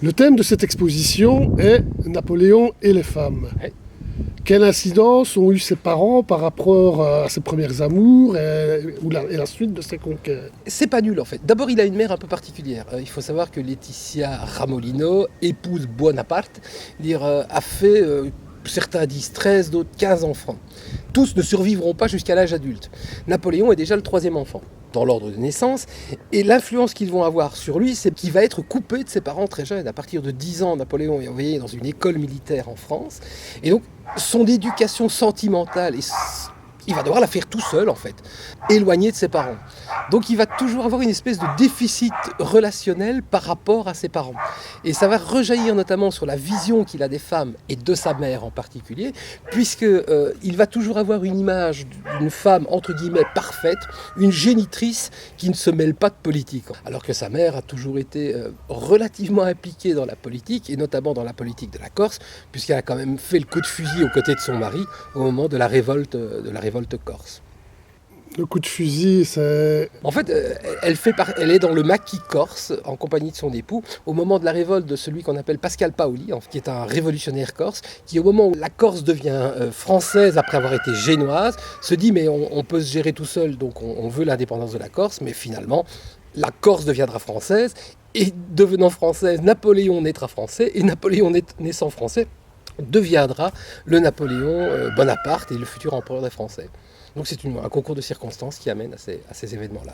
Le thème de cette exposition est Napoléon et les femmes. Ouais. Quelle incidence ont eu ses parents par rapport à ses premiers amours et la suite de ses conquêtes? C'est pas nul en fait. D'abord, il a une mère un peu particulière. Il faut savoir que Laetitia Ramolino, épouse Bonaparte, a fait, certains disent 13, d'autres 15 enfants. Tous ne survivront pas jusqu'à l'âge adulte. Napoléon est déjà le troisième enfant dans l'ordre de naissance, et l'influence qu'ils vont avoir sur lui, c'est qu'il va être coupé de ses parents très jeunes. À partir de 10 ans, Napoléon est envoyé dans une école militaire en France, et donc son éducation sentimentale, il va devoir la faire tout seul en fait, éloigné de ses parents. Donc il va toujours avoir une espèce de déficit relationnel par rapport à ses parents. Et ça va rejaillir notamment sur la vision qu'il a des femmes et de sa mère en particulier, puisque il va toujours avoir une image d'une femme entre guillemets parfaite, une génitrice qui ne se mêle pas de politique. Alors que sa mère a toujours été relativement impliquée dans la politique, et notamment dans la politique de la Corse, puisqu'elle a quand même fait le coup de fusil aux côtés de son mari au moment de la révolte corse. Le coup de fusil, c'est... En fait, elle est dans le maquis corse, en compagnie de son époux, au moment de la révolte de celui qu'on appelle Pascal Paoli, qui est un révolutionnaire corse, qui au moment où la Corse devient française après avoir été génoise, se dit mais on peut se gérer tout seul, donc on veut l'indépendance de la Corse, mais finalement, la Corse deviendra française, et devenant française, Napoléon naîtra français, et Napoléon naissant français, deviendra le Napoléon Bonaparte et le futur empereur des Français. Donc c'est un concours de circonstances qui amène à ces événements-là.